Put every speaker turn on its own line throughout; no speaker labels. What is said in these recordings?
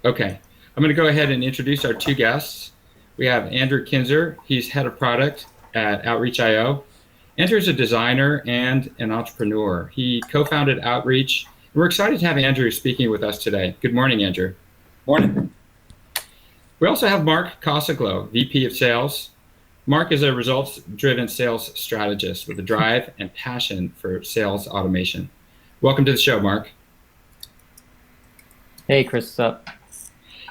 Okay. I'm going to go ahead and introduce our two guests. We have Andrew Kinzer. He's head of product at Outreach.io. Andrew is a designer and an entrepreneur. He co-founded Outreach. We're excited to have Andrew speaking with us today. Good morning, Andrew.
Morning.
We also have Mark Kosoglow, VP of Sales. Mark is a results-driven sales strategist with a drive and passion for sales automation. Welcome to the show, Mark.
Hey, Chris, what's up?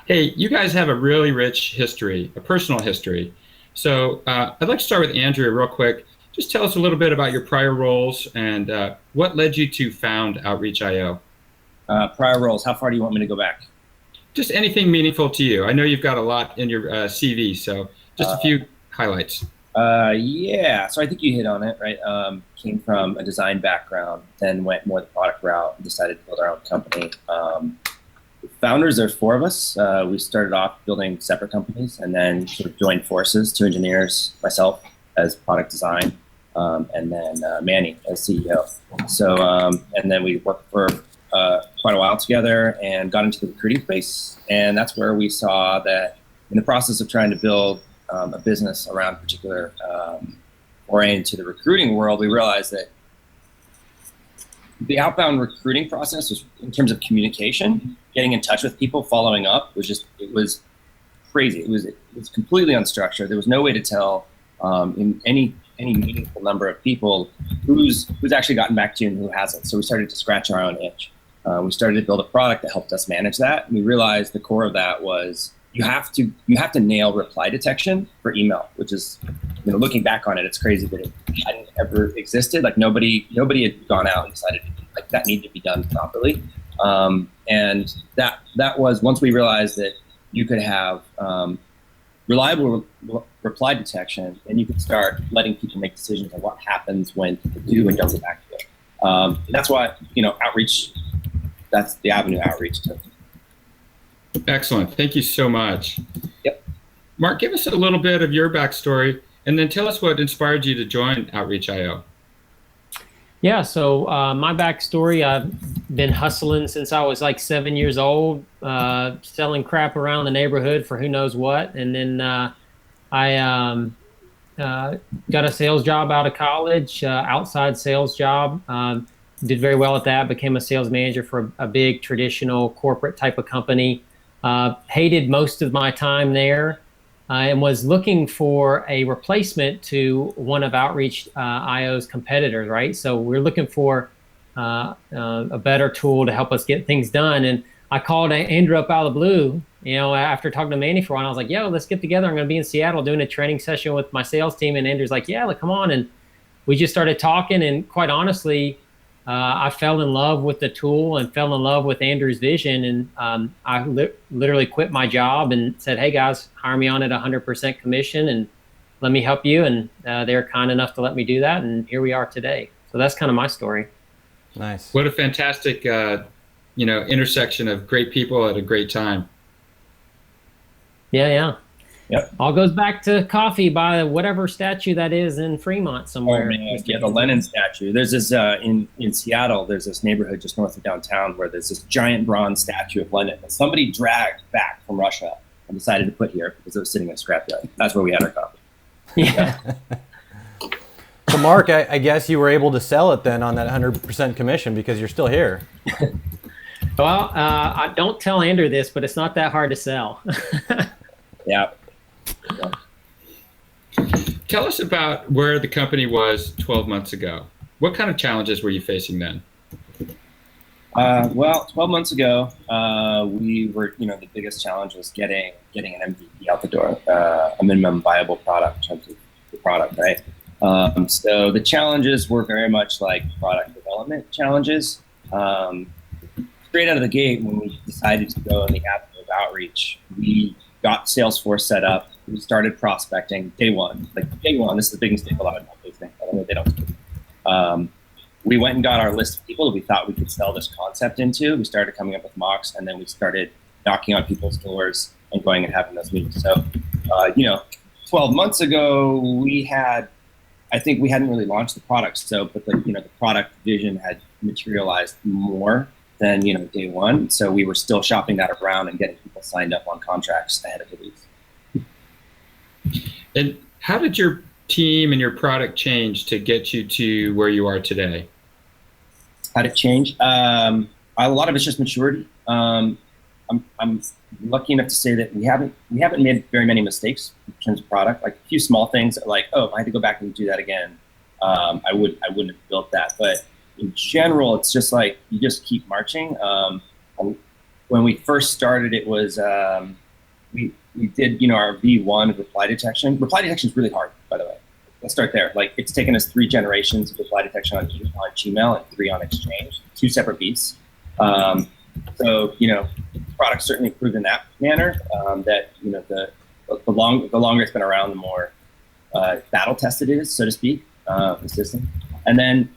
Hey, you guys have a really rich history, a personal history. So I'd like to start with Andrew real quick. Just tell us a little bit about your prior roles and what led you to found Outreach.io.
Prior roles, how far do you want me to go back?
Just anything meaningful to you. I know you've got a lot in your CV, so just a few highlights.
Yeah, so I think you hit on it, right? Came from a design background, then went more the product route and decided to build our own company. Founders, there's four of us. We started off building separate companies and then sort of joined forces, two engineers, myself as product design, and then Manny as CEO. So, and then we worked for quite a while together and got into the recruiting space. And that's where we saw that in the process of trying to build a business around particular oriented to the recruiting world, we realized that the outbound recruiting process was, in terms of communication, getting in touch with people, following up, it was crazy. It was completely unstructured. There was no way to tell in any meaningful number of people who's actually gotten back to you and who hasn't. So we started to scratch our own itch. We started to build a product that helped us manage that. And we realized the core of that was you have to nail reply detection for email, which is, looking back on it, it's crazy that it hadn't ever existed. Like nobody had gone out and decided like that needed to be done properly. And that was, once we realized that you could have reliable reply detection, and you could start letting people make decisions on what happens when people do and don't get back to it. That's why, outreach, that's the avenue outreach took.
Excellent. Thank you so much.
Yep.
Mark, give us a little bit of your backstory, and then tell us what inspired you to join Outreach.io.
Yeah, so my backstory, I've been hustling since I was like 7 years old, selling crap around the neighborhood for who knows what. And then I got a sales job out of college, outside sales job. Did very well at that, became a sales manager for a big traditional corporate type of company. Hated most of my time there. And was looking for a replacement to one of Outreach.io's competitors, right? So we're looking for a better tool to help us get things done. And I called Andrew up out of the blue, after talking to Manny for a while. I was like, yo, let's get together. I'm going to be in Seattle doing a training session with my sales team. And Andrew's like, yeah, come on. And we just started talking. And quite honestly, I fell in love with the tool and fell in love with Andrew's vision. And I literally quit my job and said, hey, guys, hire me on at 100% commission and let me help you. And they were kind enough to let me do that. And here we are today. So that's kind of my story.
Nice. What a fantastic, intersection of great people at a great time.
Yeah.
Yep.
All goes back to coffee by whatever statue that is in Fremont somewhere.
Oh, man. Yeah, the Lenin statue. There's this in Seattle. There's this neighborhood just north of downtown where there's this giant bronze statue of Lenin that somebody dragged back from Russia and decided to put here because it was sitting in a scrapyard. That's where we had our coffee.
Yeah.
So Mark, I guess you were able to sell it then on that 100% commission because you're still here.
Well, I don't tell Andrew this, but it's not that hard to sell.
Yeah.
Tell us about where the company was 12 months ago. What kind of challenges were you facing then?
Well, 12 months ago, we were, the biggest challenge was getting an MVP out the door, a minimum viable product in terms of the product, right? So the challenges were very much like product development challenges. Straight out of the gate, when we decided to go in the avenue of outreach, we got Salesforce set up. We started prospecting day one. This is the biggest thing a lot of companies think. I don't know, they don't. We went and got our list of people that we thought we could sell this concept into. We started coming up with mocks, and then we started knocking on people's doors and going and having those meetings. So, 12 months ago, I think we hadn't really launched the product. So, but the product vision had materialized more than day one. So we were still shopping that around and getting people signed up on contracts ahead of release.
And how did your team and your product change to get you to where you are today?
How did it change? A lot of it's just maturity. I'm lucky enough to say that we haven't made very many mistakes in terms of product. Like a few small things, like if I had to go back and do that again, I wouldn't have built that. But in general, it's just like you just keep marching. When we first started, it was we did our V1 of reply detection. Reply detection is really hard, by the way. Let's start there. Like it's taken us 3 generations of reply detection on Gmail and 3 on Exchange, 2 separate beats. So product certainly improved in that manner. That the longer it's been around, the more battle tested it is, so to speak, the system. And then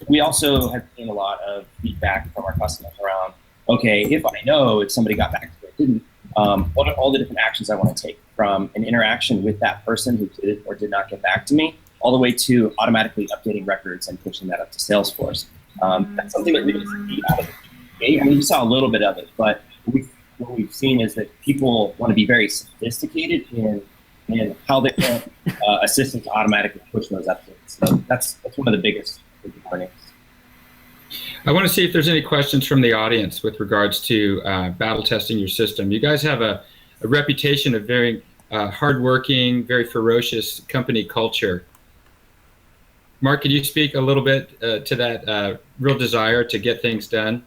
we also have seen a lot of feedback from our customers around, okay, if I know if somebody got back to me or didn't, what are all the different actions I want to take, from an interaction with that person who did or did not get back to me, all the way to automatically updating records and pushing that up to Salesforce. That's something that we didn't see out of the gate. I mean, we saw a little bit of it, but what we've seen is that people want to be very sophisticated in how they want assistants to automatically push those updates. So that's one of the biggest learnings.
I want to see if there's any questions from the audience with regards to battle testing your system. You guys have a reputation of very hardworking, very ferocious company culture. Mark, could you speak a little bit to that real desire to get things done?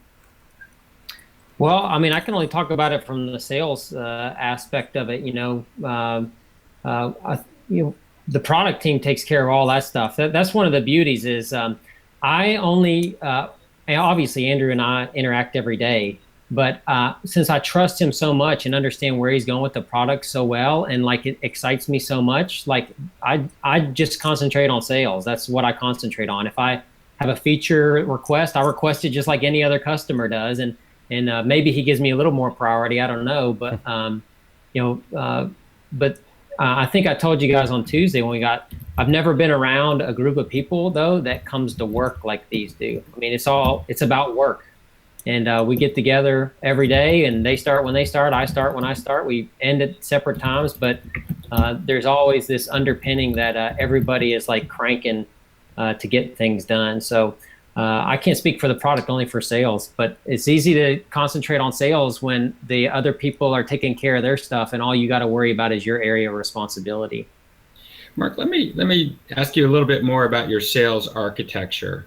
Well, I mean, I can only talk about it from the sales aspect of it. The product team takes care of all that stuff. That's one of the beauties is I only, obviously Andrew and I interact every day, but since I trust him so much and understand where he's going with the product so well, and like it excites me so much, like I just concentrate on sales. That's what I concentrate on. If I have a feature request, I request it just like any other customer does, and maybe he gives me a little more priority. I don't know, but I think I told you guys on Tuesday I've never been around a group of people though that comes to work like these do. I mean, it's about work, and we get together every day, and they start when they start, I start when I start. We end at separate times, but there's always this underpinning that everybody is like cranking to get things done. So I can't speak for the product, only for sales, but it's easy to concentrate on sales when the other people are taking care of their stuff, and all you got to worry about is your area of responsibility.
Mark, let me ask you a little bit more about your sales architecture.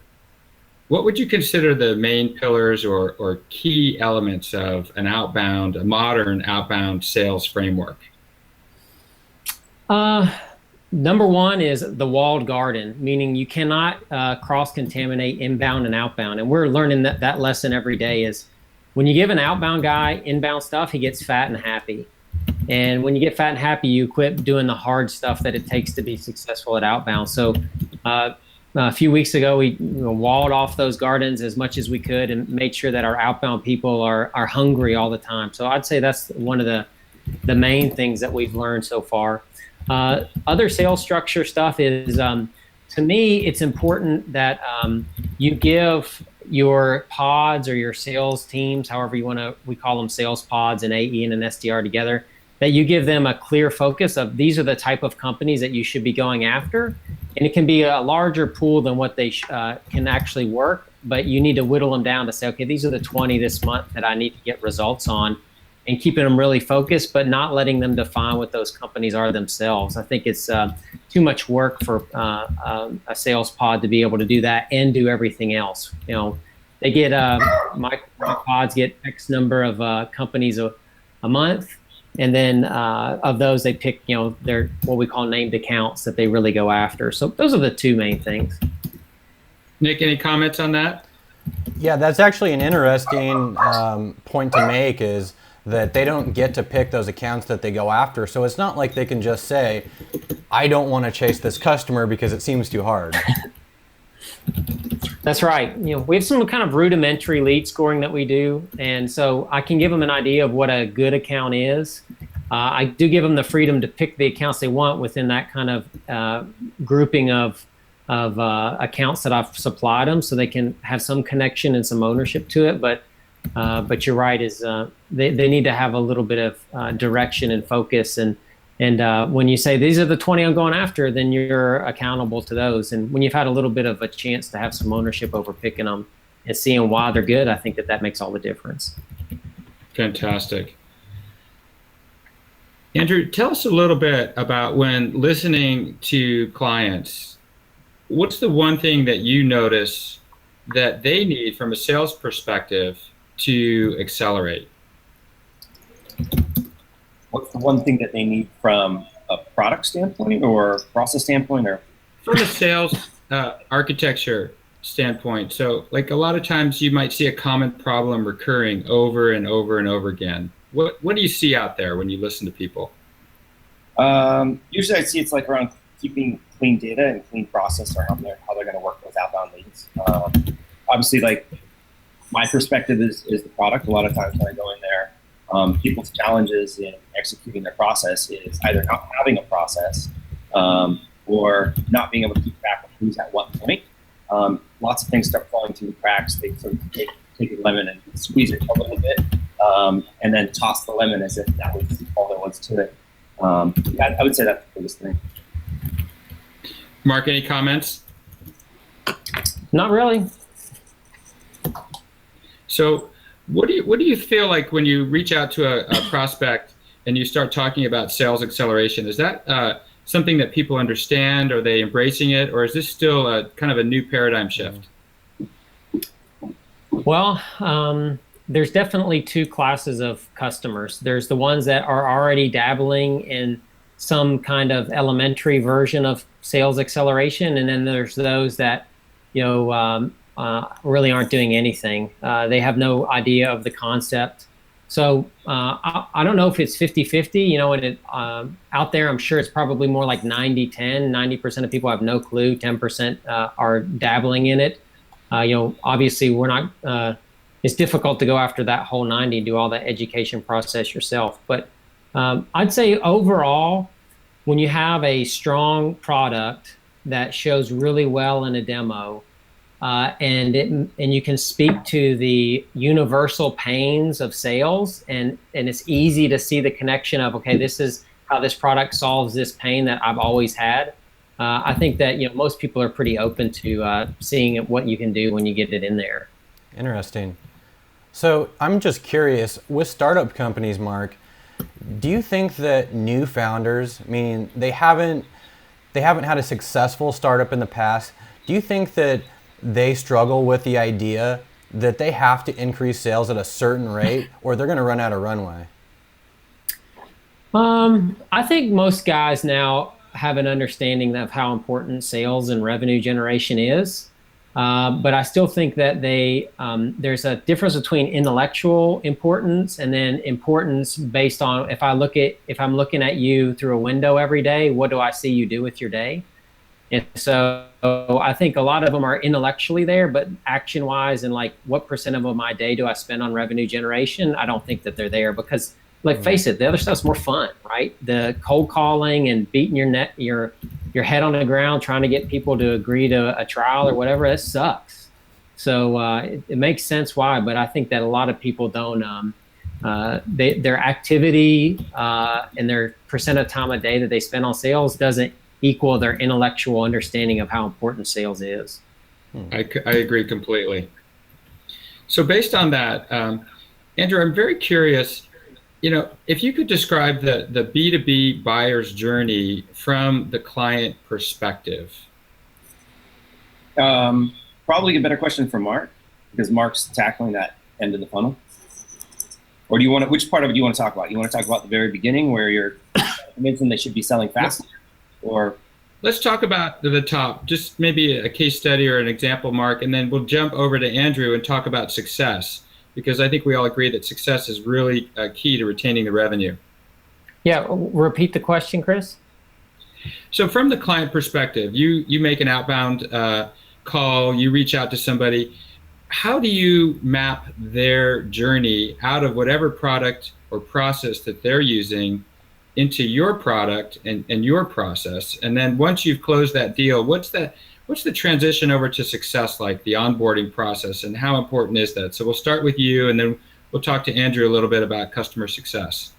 What would you consider the main pillars or key elements of a modern outbound sales framework?
Number one is the walled garden, meaning you cannot cross-contaminate inbound and outbound. And we're learning that lesson every day is when you give an outbound guy inbound stuff, he gets fat and happy. And when you get fat and happy, you quit doing the hard stuff that it takes to be successful at outbound. So a few weeks ago, we walled off those gardens as much as we could and made sure that our outbound people are hungry all the time. So I'd say that's one of the main things that we've learned so far. Other sales structure stuff is, to me, it's important that you give your pods or your sales teams, however we call them, sales pods and AE and an SDR together, that you give them a clear focus of these are the type of companies that you should be going after. And it can be a larger pool than what they can actually work, but you need to whittle them down to say, okay, these are the 20 this month that I need to get results on, and keeping them really focused, but not letting them define what those companies are themselves. I think it's too much work for a sales pod to be able to do that and do everything else. They get my pods get X number of companies a month, and then of those they pick their what we call named accounts that they really go after. So those are the two main things.
Nick, any comments on that?
Yeah, that's actually an interesting point to make, is that they don't get to pick those accounts that they go after. So it's not like they can just say, I don't want to chase this customer because it seems too hard.
That's right. We have some kind of rudimentary lead scoring that we do. And so I can give them an idea of what a good account is. I do give them the freedom to pick the accounts they want within that kind of grouping of accounts that I've supplied them, so they can have some connection and some ownership to it. But But you're right, is they need to have a little bit of direction and focus. And when you say these are the 20 I'm going after, then you're accountable to those. And when you've had a little bit of a chance to have some ownership over picking them and seeing why they're good, I think that makes all the difference.
Fantastic. Andrew, tell us a little bit about when listening to clients, what's the one thing that you notice that they need from a sales perspective to accelerate?
What's the one thing that they need from a product standpoint or process standpoint, or
from a sales architecture standpoint? So like a lot of times you might see a common problem recurring over and over and over again. What do you see out there when you listen to people?
Usually I see it's like around keeping clean data and clean process, or how they're going to work with outbound leads. Obviously, like my perspective is the product. A lot of times when I go in there, people's challenges in executing their process is either not having a process or not being able to keep track of who's at what point. Lots of things start falling through the cracks. They sort of take a lemon and squeeze it a little bit, and then toss the lemon as if that was all there was to it. I would say that's the biggest thing.
Mark, any comments?
Not really.
So what do you feel like when you reach out to a prospect and you start talking about sales acceleration? Is that something that people understand? Are they embracing it? Or is this still a kind of a new paradigm shift?
Well, there's definitely two classes of customers. There's the ones that are already dabbling in some kind of elementary version of sales acceleration, and then there's those that, really aren't doing anything. They have no idea of the concept. So I don't know if it's 50-50, and out there, I'm sure it's probably more like 90-10. 90% of people have no clue, 10% are dabbling in it. Obviously we're not, it's difficult to go after that whole 90 and do all that education process yourself. But I'd say overall, when you have a strong product that shows really well in a demo, and you can speak to the universal pains of sales, and it's easy to see the connection of, okay, this is how this product solves this pain that I've always had. I think that most people are pretty open to seeing what you can do when you get it in there.
Interesting. So I'm just curious, with startup companies, Mark, do you think that new founders, meaning they haven't had a successful startup in the past, do you think that they struggle with the idea that they have to increase sales at a certain rate or they're going to run out of runway?
I think most guys now have an understanding of how important sales and revenue generation is. But I still think that there's a difference between intellectual importance and then importance based on if I'm looking at you through a window every day, what do I see you do with your day? And so I think a lot of them are intellectually there, but action-wise and like what percent of my day do I spend on revenue generation? I don't think that they're there because, face it, the other stuff's more fun, right? The cold calling and beating your head on the ground trying to get people to agree to a trial or whatever, that sucks. So it makes sense why, but I think that a lot of people don't. Their activity and their percent of time a day that they spend on sales doesn't equal their intellectual understanding of how important sales is.
I agree completely. So based on that, Andrew, I'm very curious, if you could describe the B2B buyer's journey from the client perspective.
Probably a better question for Mark, because Mark's tackling that end of the funnel. Or which part of it do you want to talk about? You want to talk about the very beginning where you're convincing they should be selling fast? Or
let's talk about the top, just maybe a case study or an example, Mark, and then we'll jump over to Andrew and talk about success, because I think we all agree that success is really key to retaining the revenue.
Yeah, repeat the question, Chris.
So from the client perspective, you make an outbound call, you reach out to somebody. How do you map their journey out of whatever product or process that they're using into your product and your process? And then once you've closed that deal, what's what's the transition over to success like, the onboarding process, and how important is that? So we'll start with you, and then we'll talk to Andrew a little bit about customer success.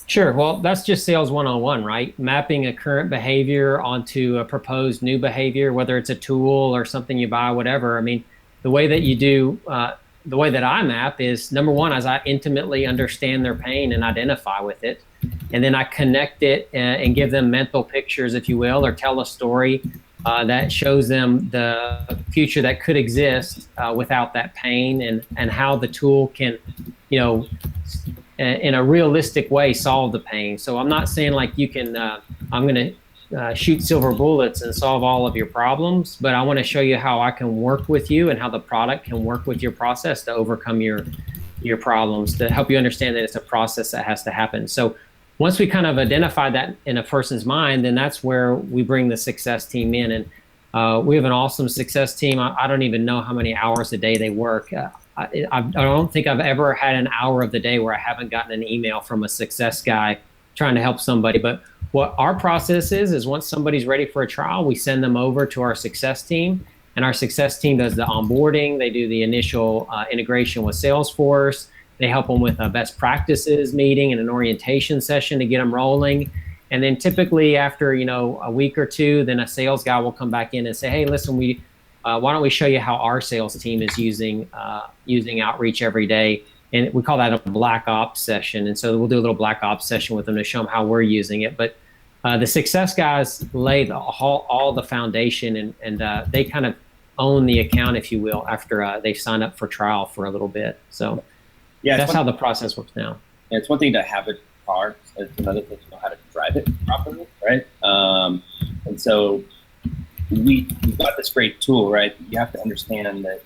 Sure. Well, that's just sales 101, right? Mapping a current behavior onto a proposed new behavior, whether it's a tool or something you buy, whatever. I mean, the way that you do, the way that I map is, number one, as I intimately understand their pain and identify with it. And then I connect it and give them mental pictures, if you will, or tell a story that shows them the future that could exist without that pain, and how the tool can, in a realistic way, solve the pain. So I'm not saying like you can, I'm going to shoot silver bullets and solve all of your problems, but I want to show you how I can work with you and how the product can work with your process to overcome your problems, to help you understand that it's a process that has to happen. So once we kind of identify that in a person's mind, then that's where we bring the success team in. And we have an awesome success team. I don't even know how many hours a day they work. I don't think I've ever had an hour of the day where I haven't gotten an email from a success guy trying to help somebody. But what our process is once somebody's ready for a trial, we send them over to our success team, and our success team does the onboarding. They do the initial integration with Salesforce. They help them with a best practices meeting and an orientation session to get them rolling. And then typically after, a week or two, then a sales guy will come back in and say, hey, listen, why don't we show you how our sales team is using outreach every day? And we call that a black ops session. And so we'll do a little black ops session with them to show them how we're using it. But the success guys lay all the foundation, and they kind of own the account, if you will, after they sign up for trial for a little bit. So yeah, that's how the process works now.
Yeah, it's one thing to have a car. It's another thing to know how to drive it properly, right? And so we've got this great tool, right? You have to understand that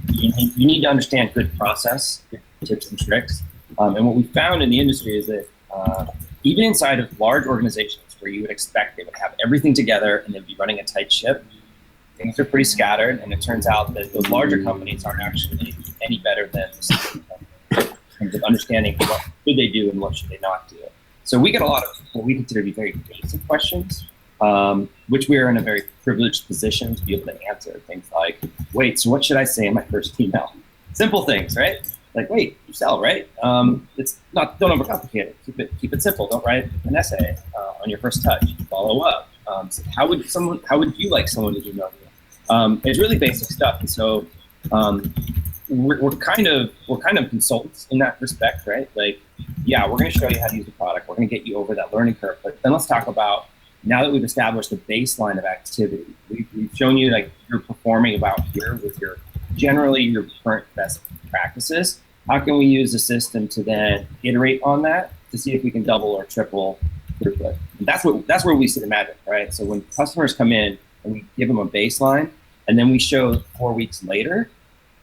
you need to understand good process, good tips and tricks. And what we found in the industry is that even inside of large organizations where you would expect they would have everything together and they'd be running a tight ship, things are pretty scattered. And it turns out that those larger companies aren't actually any better than the smaller companies in terms of understanding what should they do and what should they not do. So we get a lot of what we consider to be very basic questions, which we are in a very privileged position to be able to answer. Things like, wait, so what should I say in my first email? Simple things, right? Like, wait, you sell, right? It's not, don't overcomplicate it. Keep it simple. Don't write an essay on your first touch. Follow up. So how would you like someone to email you? It's really basic stuff. And so we're kind of consultants in that respect, right? Like, yeah, we're going to show you how to use the product. We're going to get you over that learning curve. But then let's talk about, now that we've established a baseline of activity, we've shown you like you're performing about here with your current best practices. How can we use the system to then iterate on that to see if we can double or triple throughput? And that's where we see the magic, right? So when customers come in and we give them a baseline, and then we show 4 weeks later,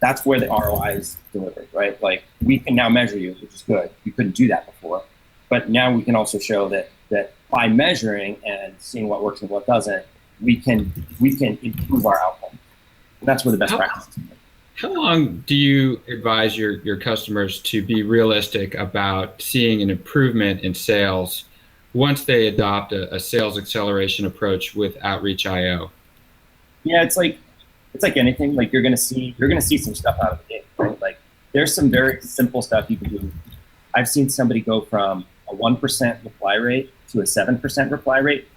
that's where the ROI is delivered, right? Like, we can now measure you, which is good. We couldn't do that before, but now we can also show that by measuring and seeing what works and what doesn't, we can improve our outcome. And that's where the best practices are.
How long do you advise your customers to be realistic about seeing an improvement in sales once they adopt a sales acceleration approach with Outreach.io?
Yeah, it's like anything. Like, you're gonna see some stuff out of the gate, right? Like, there's some very simple stuff you can do. I've seen somebody go from a 1% reply rate to a 7% reply rate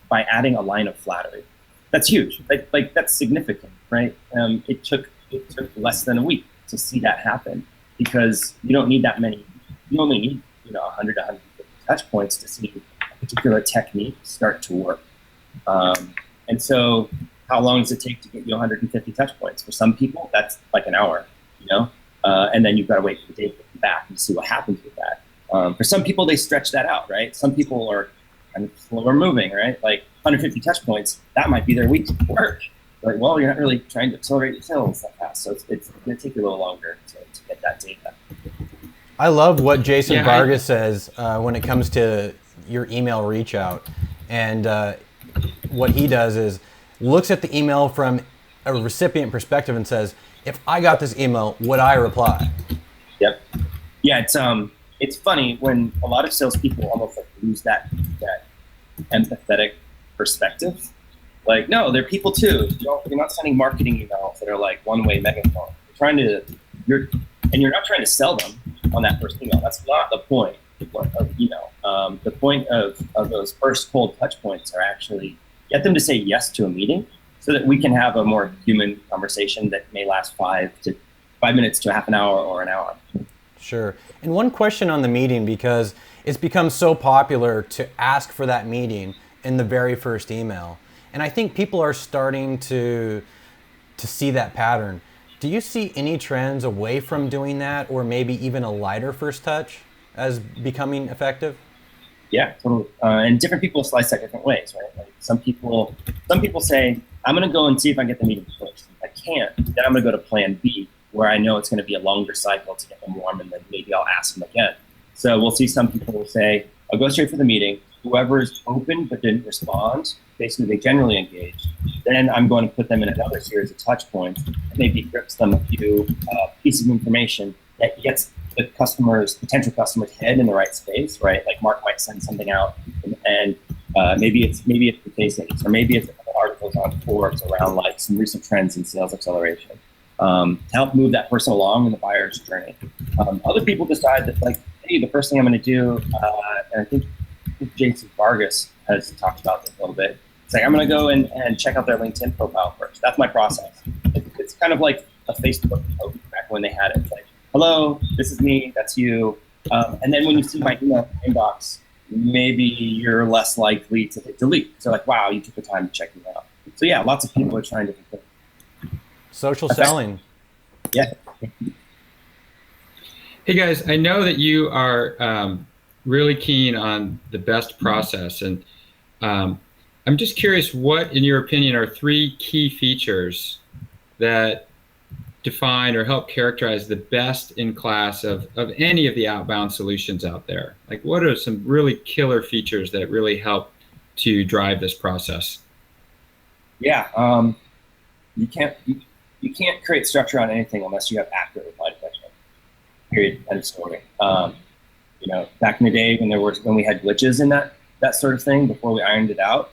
by adding a line of flattery. That's huge. Like that's significant, right? It took less than a week to see that happen, because you don't need that many. You only need 100 to 150 touch points to see a particular technique start to work. And so, how long does it take to get you 150 touch points? For some people, that's like an hour, and then you've got to wait for the data to come back and see what happens with that. For some people, they stretch that out, right? Some people are kind of slower moving, right? Like 150 touch points, that might be their week's work. Like, well, you're not really trying to accelerate your sales that fast, so it's going to take you a little longer to get that data.
I love what Jason Vargas says when it comes to your email reach out. And what he does is looks at the email from a recipient perspective and says, if I got this email, would I reply?
Yep. Yeah, it's funny when a lot of salespeople almost like lose that empathetic perspective. Like, no, they're people too. You're not sending marketing emails that are like one-way megaphone. You're not trying to sell them on that first email. That's not the point of email. The point of those first cold touch points are actually get them to say yes to a meeting so that we can have a more human conversation that may last 5 minutes to half an hour or an hour.
Sure. And one question on the meeting, because it's become so popular to ask for that meeting in the very first email. And I think people are starting to see that pattern. Do you see any trends away from doing that, or maybe even a lighter first touch as becoming effective?
Yeah, totally. And different people slice that different ways, right? Like some people say, I'm going to go and see if I can get the meeting first. If I can't, then I'm going to go to plan B, where I know it's going to be a longer cycle to get them warm, and then maybe I'll ask them again. So we'll see some people say, I'll go straight for the meeting. Whoever's open but didn't respond, basically they generally engaged. Then I'm going to put them in another series of touch points, maybe grips them a few pieces of information that gets the potential customer's head in the right space, right? Like Mark might send something out, and maybe it's the case studies, or maybe it's articles on Forbes around like some recent trends in sales acceleration to help move that person along in the buyer's journey. Other people decide that like, hey, the first thing I'm going to do, and I think Jason Vargas has talked about this a little bit. It's like, I'm going to go and check out their LinkedIn profile first. That's my process. It's kind of like a Facebook post back when they had it. It's like, hello, this is me, that's you. And then when you see my email inbox, maybe you're less likely to hit delete. So like, wow, you took the time to check me out. So yeah, lots of people are trying different things.
Social selling.
Yeah.
Hey guys, I know that you are really keen on the best process, and I'm just curious, what, in your opinion, are 3 key features that define or help characterize the best in class of any of the outbound solutions out there? Like, what are some really killer features that really help to drive this process?
Yeah, you can't create structure on anything unless you have accurate reply detection. Period. End of story. Back in the day when we had glitches in that sort of thing before we ironed it out,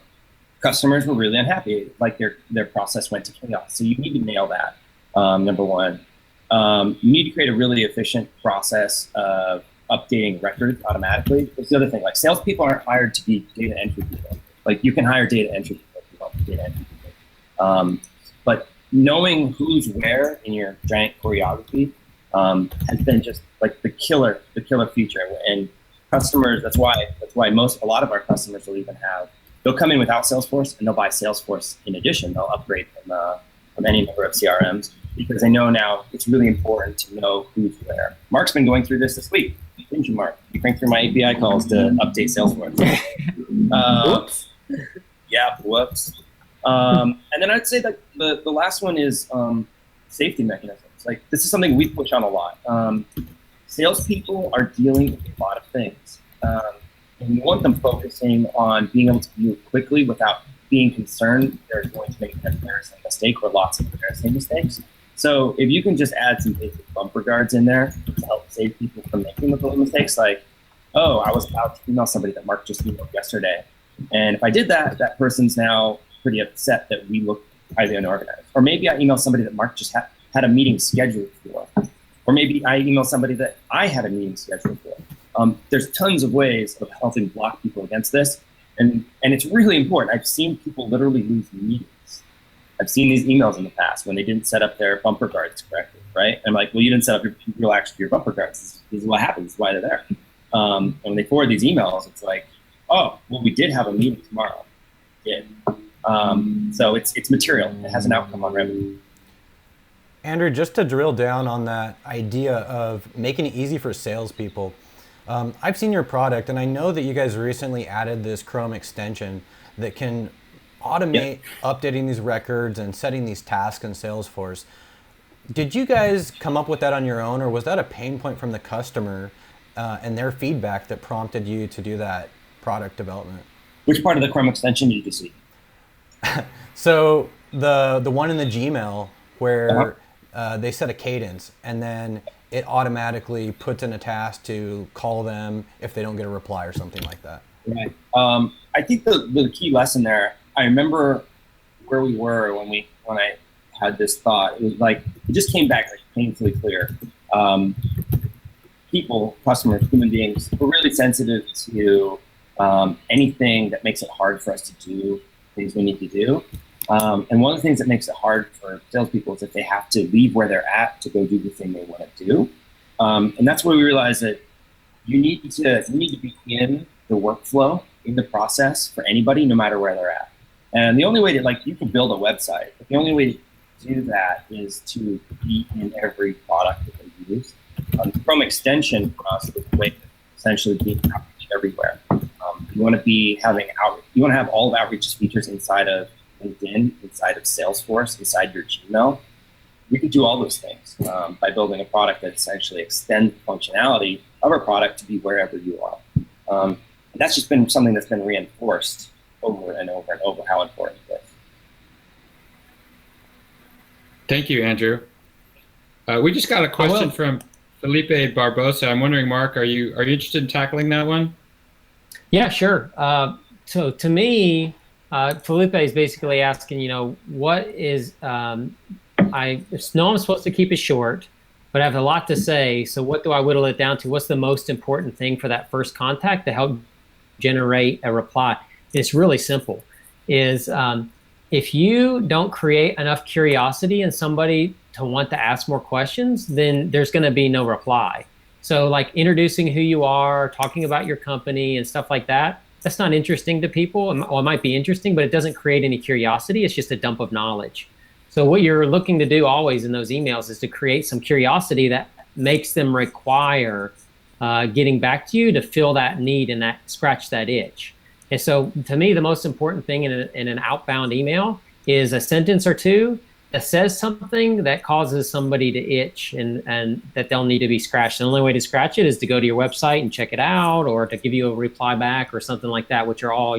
customers were really unhappy. Like their process went to chaos. So you need to nail that. Number one, you need to create a really efficient process of updating records automatically. That's the other thing. Like salespeople aren't hired to be data entry people. Like you can hire data entry people if you want data entry people. But knowing who's where in your giant choreography has been just like the killer feature. And customers, that's why a lot of our customers will even they'll come in without Salesforce and they'll buy Salesforce in addition. They'll upgrade from any number of CRMs because they know now it's really important to know who's where. Mark's been going through this week. Didn't you, Mark? You cranked through my API calls to update Salesforce.
Whoops.
Yeah, whoops. And then I'd say that the last one is safety mechanisms. Like this is something we push on a lot. Salespeople are dealing with a lot of things. And you want them focusing on being able to move quickly without being concerned they're going to make an embarrassing mistake or lots of embarrassing mistakes. So if you can just add some basic bumper guards in there to help save people from making those little mistakes, like, oh, I was about to email somebody that Mark just emailed yesterday. And if I did that, that person's now pretty upset that we look highly unorganized. Or maybe I emailed somebody that Mark just had a meeting scheduled for. Or maybe I emailed somebody that I had a meeting scheduled for. There's tons of ways of helping block people against this. And it's really important. I've seen people literally lose meetings. I've seen these emails in the past when they didn't set up their bumper guards correctly, right? I'm like, well, you didn't set up your bumper guards. This is what happens. This is why they're there. And when they forward these emails, it's like, oh, well, we did have a meeting tomorrow. Yeah. So it's material. It has an outcome on revenue.
Andrew, just to drill down on that idea of making it easy for salespeople, I've seen your product, and I know that you guys recently added this Chrome extension that can automate updating these records and setting these tasks in Salesforce. Did you guys come up with that on your own, or was that a pain point from the customer and their feedback that prompted you to do that product development?
Which part of the Chrome extension did you see?
So the one in the Gmail where they set a cadence, and then it automatically puts in a task to call them if they don't get a reply or something like that.
Right. I think the key lesson there, I remember where we were when I had this thought. It was like, it just came back like painfully clear. People, customers, human beings, we're really sensitive to anything that makes it hard for us to do things we need to do. And one of the things that makes it hard for salespeople is that they have to leave where they're at to go do the thing they want to do. And that's where we realized that you need to be in the workflow, in the process for anybody, no matter where they're at. And the only way to, like, you can build a website, but the only way to do that is to be in every product that they use. From extension for us, the way to essentially be outreach everywhere. You want to be having outreach. You want to have all of Outreach's features inside of LinkedIn, inside of Salesforce, inside your Gmail. We can do all those things by building a product that essentially extends the functionality of our product to be wherever you are. And that's just been something that's been reinforced over and over and over how important it is.
Thank you, Andrew. We just got a question from Felipe Barbosa. I'm wondering, Mark, are you interested in tackling that one?
Yeah, sure. So to me, Felipe is basically asking, what is, I know I'm supposed to keep it short, but I have a lot to say. So what do I whittle it down to? What's the most important thing for that first contact to help generate a reply? It's really simple. If you don't create enough curiosity in somebody to want to ask more questions, then there's going to be no reply. So like introducing who you are, talking about your company and stuff like that, that's not interesting to people. Well, it might be interesting, but it doesn't create any curiosity. It's just a dump of knowledge. So what you're looking to do always in those emails is to create some curiosity that makes them require getting back to you to fill that need and scratch that itch. And so to me, the most important thing in an outbound email is a sentence or two that says something that causes somebody to itch and that they'll need to be scratched. The only way to scratch it is to go to your website and check it out, or to give you a reply back or something like that, which are all,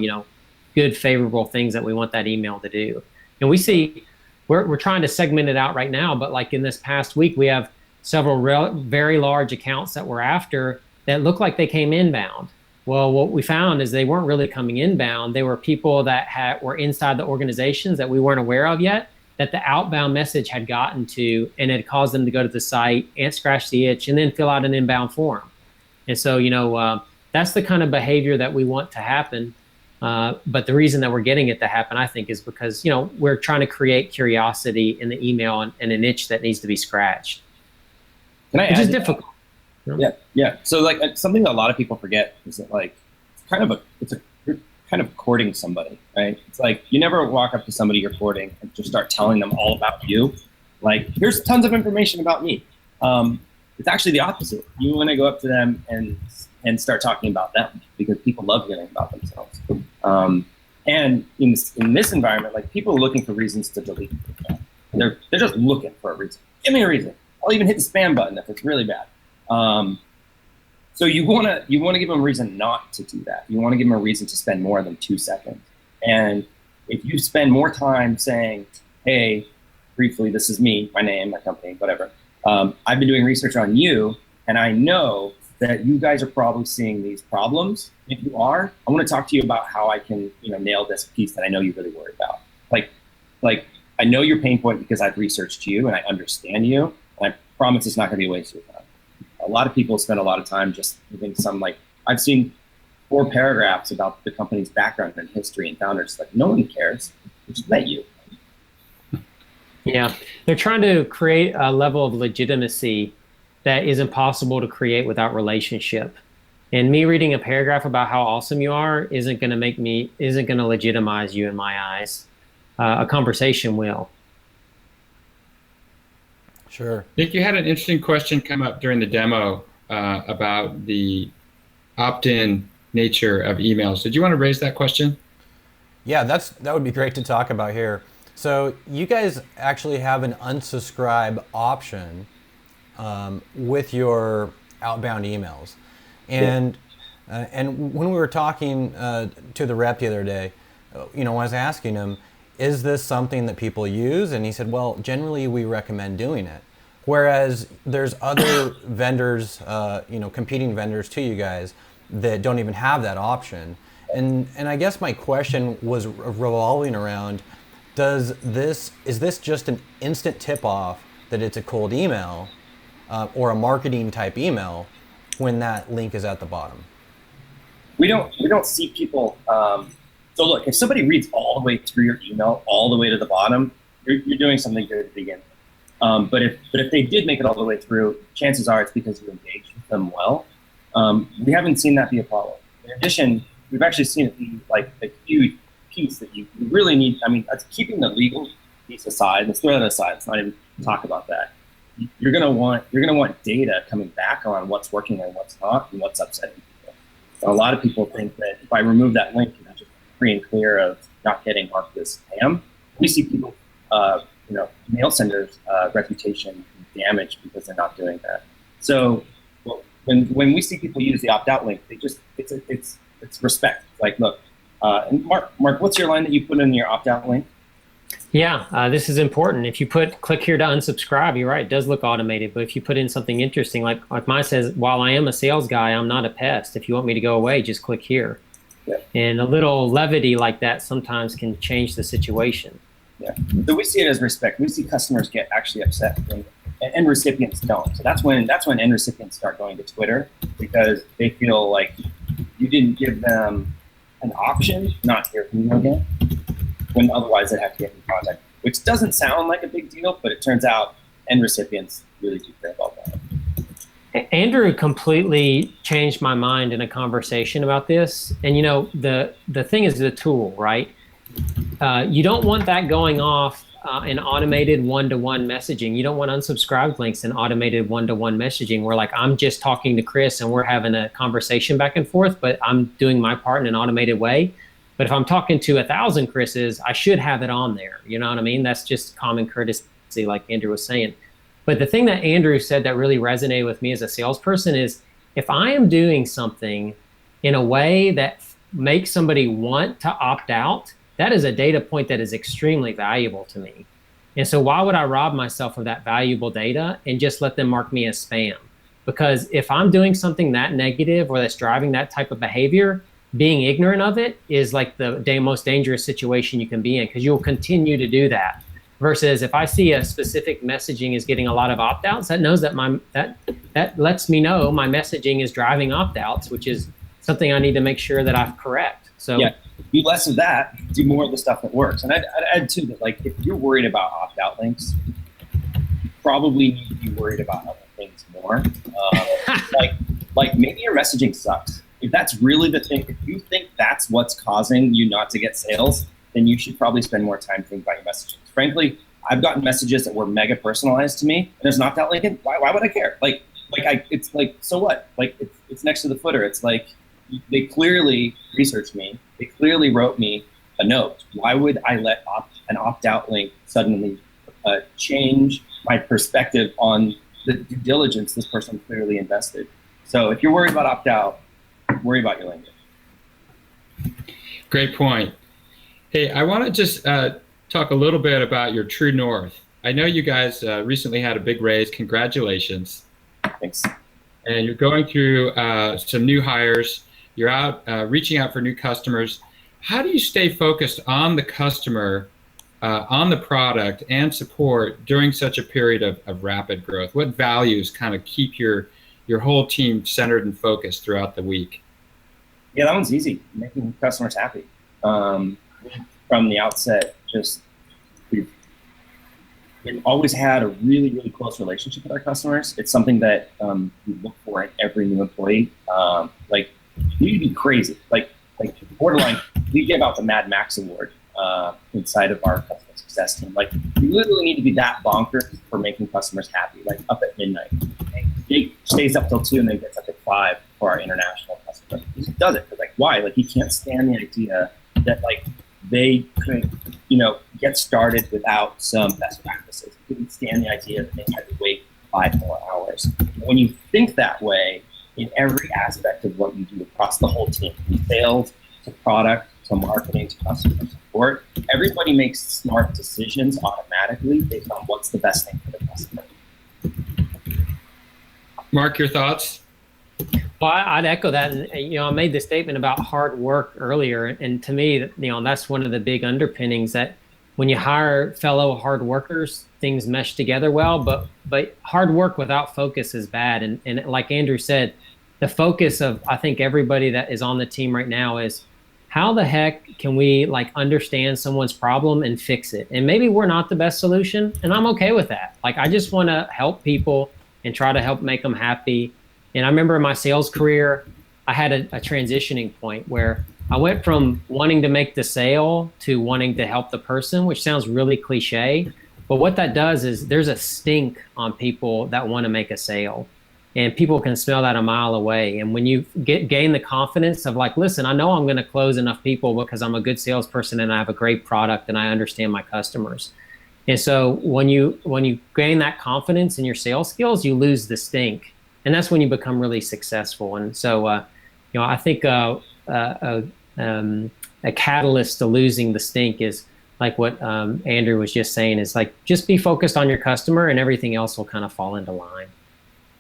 good, favorable things that we want that email to do. And we see, we're trying to segment it out right now, but like in this past week, we have several very large accounts that we're after that look like they came inbound. Well, what we found is they weren't really coming inbound. They were people that were inside the organizations that we weren't aware of yet, that the outbound message had gotten to, and it caused them to go to the site and scratch the itch and then fill out an inbound form. And so, that's the kind of behavior that we want to happen. But the reason that we're getting it to happen, I think, is because, we're trying to create curiosity in the email and an itch that needs to be scratched. Which is difficult.
Yeah. So like something that a lot of people forget is that like you're kind of courting somebody, right? It's like you never walk up to somebody you're courting and just start telling them all about you. Like, here's tons of information about me. It's actually the opposite. You want to go up to them and start talking about them, because people love hearing about themselves. And in this environment, like, people are looking for reasons to delete. They're just looking for a reason. Give me a reason. I'll even hit the spam button if it's really bad. So you want to give them a reason not to do that. You want to give them a reason to spend more than 2 seconds. And if you spend more time saying, hey, briefly, this is me, my name, my company, whatever. I've been doing research on you, and I know that you guys are probably seeing these problems. If you are, I want to talk to you about how I can, nail this piece that I know you're really worried about. Like I know your pain point because I've researched you and I understand you, and I promise it's not going to be a waste of your time. A lot of people spend a lot of time just giving I've seen 4 paragraphs about the company's background and history and founders. Like, no one cares. They just met you.
Yeah, they're trying to create a level of legitimacy that is impossible to create without relationship. And me reading a paragraph about how awesome you are isn't going to legitimize you in my eyes. A conversation will.
Sure.
Nick, you had an interesting question come up during the demo about the opt-in nature of emails. Did you want to raise that question?
Yeah, that would be great to talk about here. So you guys actually have an unsubscribe option with your outbound emails. And when we were talking to the rep the other day, I was asking him, is this something that people use? And he said, well, generally we recommend doing it. Whereas there's other vendors, competing vendors to you guys that don't even have that option. And I guess my question was revolving around, is this just an instant tip off that it's a cold email or a marketing type email when that link is at the bottom?
We don't see people. So look, if somebody reads all the way through your email, all the way to the bottom, you're doing something good to begin with. But if they did make it all the way through, chances are it's because you engaged with them well. We haven't seen that be a problem. In addition, we've actually seen it be like a huge piece that you really need. I mean, that's keeping the legal piece aside. Let's throw that aside. Let's not even talk about that. You're gonna want data coming back on what's working and what's not, and what's upsetting people. And a lot of people think that if I remove that link, I'm just free and clear of not getting marked as spam. We see people, mail senders' reputation damaged because they're not doing that. So when we see people use the opt-out link, it's respect. Like, look, and Mark, what's your line that you put in your opt-out link?
Yeah, this is important. If you click here to unsubscribe, you're right, it does look automated. But if you put in something interesting, like mine says, while I am a sales guy, I'm not a pest. If you want me to go away, just click here.
Yeah.
And a little levity like that sometimes can change the situation.
Yeah. So we see it as respect. We see customers get actually upset, and recipients don't. So that's when end recipients start going to Twitter, because they feel like you didn't give them an option not to hear from you again, when otherwise they'd have to get in contact. Which doesn't sound like a big deal, but it turns out end recipients really do care about that.
Andrew completely changed my mind in a conversation about this. And the thing is the tool, right? You don't want that going off in automated one-to-one messaging. You don't want unsubscribed links in automated one-to-one messaging where, like, I'm just talking to Chris and we're having a conversation back and forth, but I'm doing my part in an automated way. But if I'm talking to 1,000 Chris's, I should have it on there. You know what I mean? That's just common courtesy, like Andrew was saying. But the thing that Andrew said that really resonated with me as a salesperson is, if I am doing something in a way that makes somebody want to opt out, that is a data point that is extremely valuable to me. And so why would I rob myself of that valuable data and just let them mark me as spam? Because if I'm doing something that negative or that's driving that type of behavior, being ignorant of it is like the most dangerous situation you can be in, because you'll continue to do that. Versus if I see a specific messaging is getting a lot of opt-outs, that knows that that lets me know my messaging is driving opt-outs, which is something I need to make sure that I correct. So
yeah, do less of that, do more of the stuff that works. And I'd add too that, like, if you're worried about opt-out links, you probably need to be worried about other things more. Like maybe your messaging sucks. If that's really the thing, if you think that's what's causing you not to get sales, then you should probably spend more time thinking about your messaging. Frankly, I've gotten messages that were mega personalized to me, and there's an opt-out link in. Why would I care? It's like, so what? Like, it's next to the footer. It's like, they clearly researched me. They clearly wrote me a note. Why would I let an opt-out link suddenly change my perspective on the due diligence this person clearly invested? So if you're worried about opt-out, worry about your language.
Great point. Hey, I want to just talk a little bit about your True North. I know you guys recently had a big raise. Congratulations.
Thanks.
And you're going through some new hires. You're out reaching out for new customers. How do you stay focused on the customer, on the product and support during such a period of rapid growth? What values kind of keep your whole team centered and focused throughout the week?
Yeah, that one's easy. Making customers happy. From the outset, we've always had a really, really close relationship with our customers. It's something that we look for in every new employee. We need to be crazy. Like borderline, we give out the Mad Max Award inside of our customer success team. Like, we literally need to be that bonkers for making customers happy, like up at midnight. Jake stays up till 2 and then gets up at 5 for our international customers. He just does it. Like, why? Like, he can't stand the idea that, like, they could, get started without some best practices. He couldn't stand the idea that they had to wait 5 more hours. When you think that way in every aspect of what you do across the whole team, from sales to product to marketing to customer support, everybody makes smart decisions automatically based on what's the best thing for the customer.
Mark, your thoughts?
Well, I'd echo that. And, I made the statement about hard work earlier. And to me, that's one of the big underpinnings, that when you hire fellow hard workers, things mesh together well. But hard work without focus is bad. And like Andrew said, the focus of, I think, everybody that is on the team right now is, how the heck can we like understand someone's problem and fix it? And maybe we're not the best solution, and I'm okay with that. Like, I just want to help people and try to help make them happy. And I remember in my sales career, I had a transitioning point where I went from wanting to make the sale to wanting to help the person, which sounds really cliche. But what that does is there's a stink on people that want to make a sale. And people can smell that a mile away. And when you gain the confidence of like, listen, I know I'm going to close enough people because I'm a good salesperson and I have a great product and I understand my customers. And so when you gain that confidence in your sales skills, you lose the stink. And that's when you become really successful. And so, I think a catalyst to losing the stink is like what Andrew was just saying, is like, just be focused on your customer and everything else will kind of fall into line.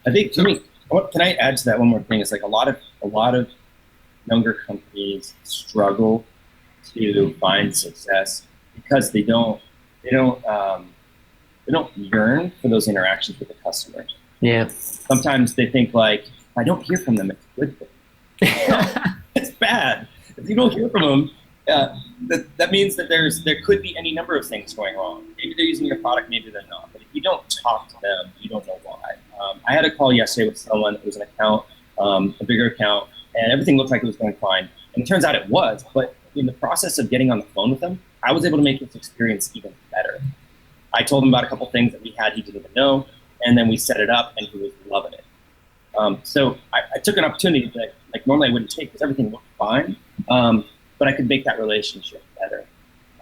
I think, can I add to that one more thing? It's like a lot of younger companies struggle to find success because they don't yearn for those interactions with the customer.
Yeah.
Sometimes they think like, if I don't hear from them, it's a good thing. It's bad. If you don't hear from them, that means that there could be any number of things going wrong. Maybe they're using your product, maybe they're not. But if you don't talk to them, you don't know why. I had a call yesterday with someone. It was an account, a bigger account, and everything looked like it was going fine. And it turns out it was. But in the process of getting on the phone with them, I was able to make his experience even better. I told him about a couple things that we had he didn't even know, and then we set it up, and he was loving it. So I took an opportunity that like normally I wouldn't take because everything looked fine, but I could make that relationship better.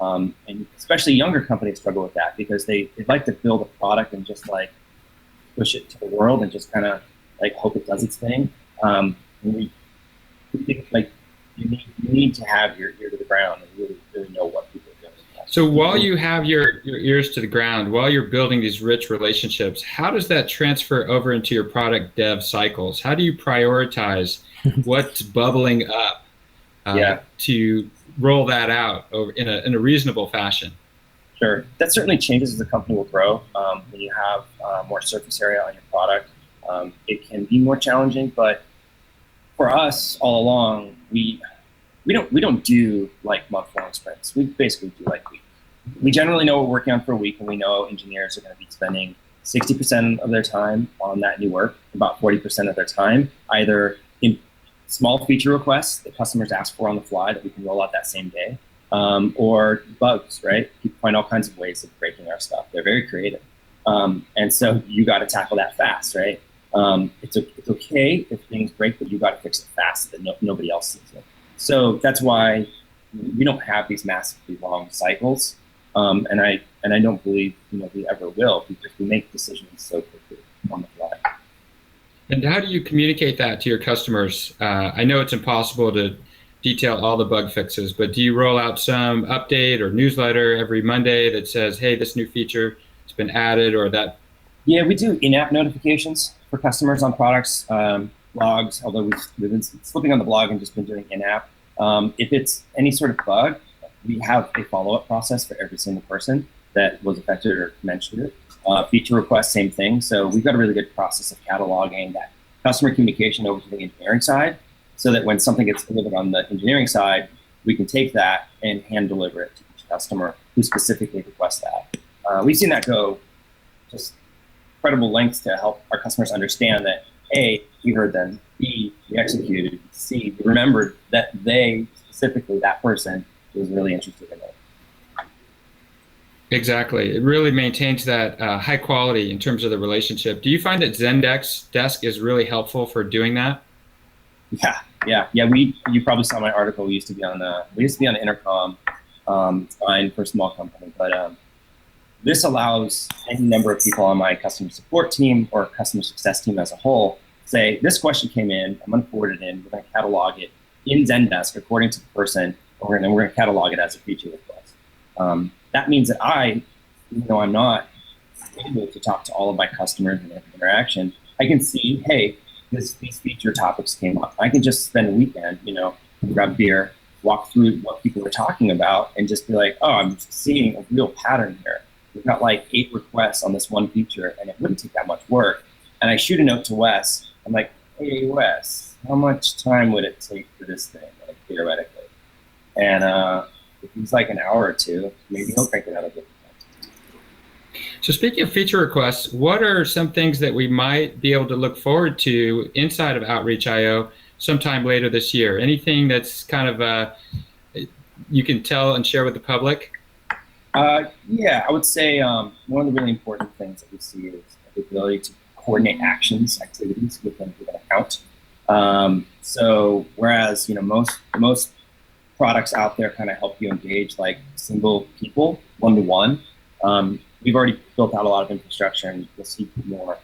And especially younger companies struggle with that because they'd like to build a product and just like push it to the world and just kind of like hope it does its thing. And we think like you need to have your ear to the ground and really know what people are doing.
So while you have your ears to the ground, while you're building these rich relationships, how does that transfer over into your product dev cycles? How do you prioritize what's bubbling up to roll that out over in a reasonable fashion?
Sure. That certainly changes as the company will grow. When you have more surface area on your product, it can be more challenging. But for us, all along, we don't do like month-long sprints. We basically do like weeks. We generally know what we're working on for a week, and we know engineers are going to be spending 60% of their time on that new work, about 40% of their time either in small feature requests that customers ask for on the fly that we can roll out that same day, or bugs, right? People find all kinds of ways of breaking our stuff. They're very creative. And so you got to tackle that fast, right? It's okay if things break, but you got to fix it fast so that nobody else sees it. So that's why we don't have these massively long cycles. And I don't believe we ever will, because we make decisions so quickly on the fly.
And how do you communicate that to your customers? I know it's impossible to detail all the bug fixes, but do you roll out some update or newsletter every Monday that says, hey, this new feature has been added, or that? Yeah,
we do in-app notifications for customers on products, blogs, although we've been slipping on the blog and just been doing in-app. If it's any sort of bug, we have a follow-up process for every single person that was affected or mentioned it. Feature requests, same thing. So we've got a really good process of cataloging that customer communication over to the engineering side, so that when something gets delivered on the engineering side, we can take that and hand deliver it to each customer who specifically requests that. We've seen that go just incredible lengths to help our customers understand that A, we heard them, B, we executed, C, we remembered that they, specifically that person, was really interested in it.
Exactly. It really maintains that high quality in terms of the relationship. Do you find that Zendesk is really helpful for doing that?
Yeah. You probably saw my article. We used to be on the intercom. Fine for a small company, but this allows any number of people on my customer support team or customer success team as a whole say, this question came in, I'm going to forward it in, we're going to catalog it in Zendesk according to the person, and then we're going to catalog it as a feature request. That means that even though I'm not able to talk to all of my customers and every interaction, I can see, hey, these feature topics came up. I can just spend a weekend, grab a beer, walk through what people were talking about and just be like, oh, I'm seeing a real pattern here. We've got like 8 requests on this one feature, and it wouldn't take that much work. And I shoot a note to Wes. I'm like, hey, Wes, how much time would it take for this thing, like, theoretically? And if it's like an hour or two, maybe he'll crank it out a bit.
So speaking of feature requests, what are some things that we might be able to look forward to inside of Outreach.io sometime later this year? Anything that's kind of you can tell and share with the public?
Yeah, I would say one of the really important things that we see is the ability to coordinate actions, activities within an account. So whereas most products out there kind of help you engage like single people, one-to-one, we've already built out a lot of infrastructure, and you'll see more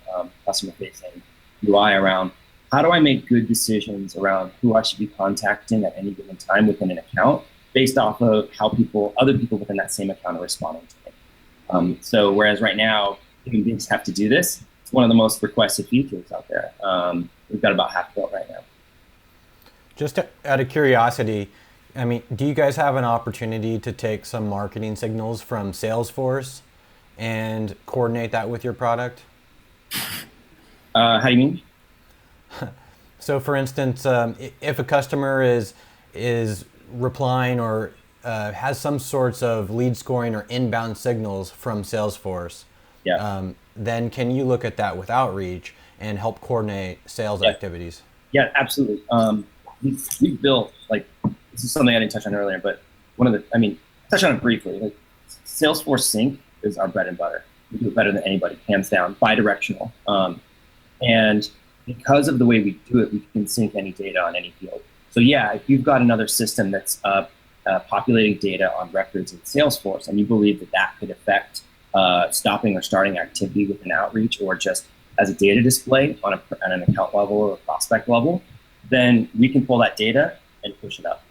customer-facing UI around how do I make good decisions around who I should be contacting at any given time within an account, based off of how other people within that same account are responding to me. So whereas right now, human beings have to do this, it's one of the most requested features out there. We've got about half built right now.
Just out of curiosity, I mean, do you guys have an opportunity to take some marketing signals from Salesforce and coordinate that with your product?
How do you mean?
So for instance, if a customer is replying or has some sorts of lead scoring or inbound signals from Salesforce,
yeah.
Then can you look at that with Outreach and help coordinate sales activities?
Yeah, absolutely. We've built, like, this is something I didn't touch on earlier, but touch on it briefly. Like, Salesforce Sync is our bread and butter. We do it better than anybody, hands down, bidirectional. And because of the way we do it, we can sync any data on any field. So yeah, if you've got another system that's populating data on records in Salesforce, and you believe that that could affect stopping or starting activity within Outreach, or just as a data display on an account level or a prospect level, then we can pull that data and push it up.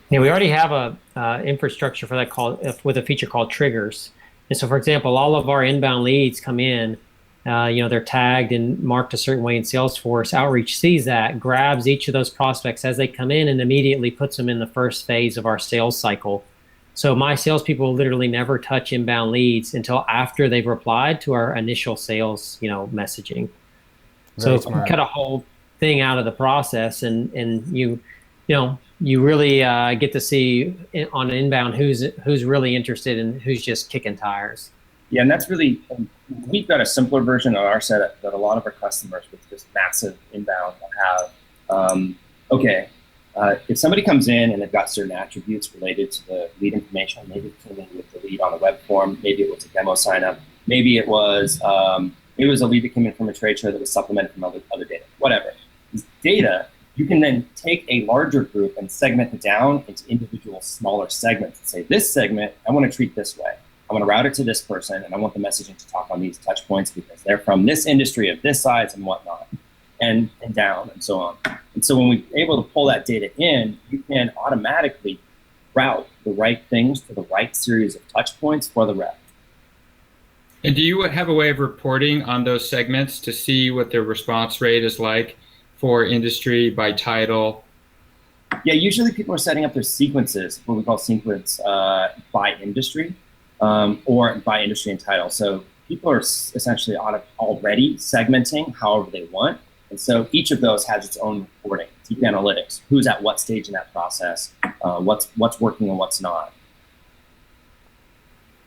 Yeah, we already have a infrastructure for that with a feature called triggers. And so, for example, all of our inbound leads come in, they're tagged and marked a certain way in Salesforce. Outreach sees that, grabs each of those prospects as they come in, and immediately puts them in the first phase of our sales cycle. So my salespeople literally never touch inbound leads until after they've replied to our initial sales, messaging. So it's cut a whole thing out of the process, and you really get to see on inbound who's really interested and who's just kicking tires.
Yeah, and that's really, we've got a simpler version of our setup that a lot of our customers with this massive inbound have. If somebody comes in and they've got certain attributes related to the lead information, maybe it came in with the lead on a web form, maybe it was a demo sign up, maybe it was a lead that came in from a trade show that was supplemented from other data, whatever. This data, you can then take a larger group and segment it down into individual smaller segments and say, this segment, I want to treat this way. I want to route it to this person, and I want the messaging to talk on these touch points because they're from this industry of this size and whatnot, and down and so on. And so when we're able to pull that data in, you can automatically route the right things to the right series of touch points for the rep.
And do you have a way of reporting on those segments to see what their response rate is like for industry by title?
Yeah, usually people are setting up their sequences, what we call sequence by industry. Or by industry and title. So people are essentially already segmenting however they want. And so each of those has its own reporting, deep analytics, who's at what stage in that process, what's working and what's not.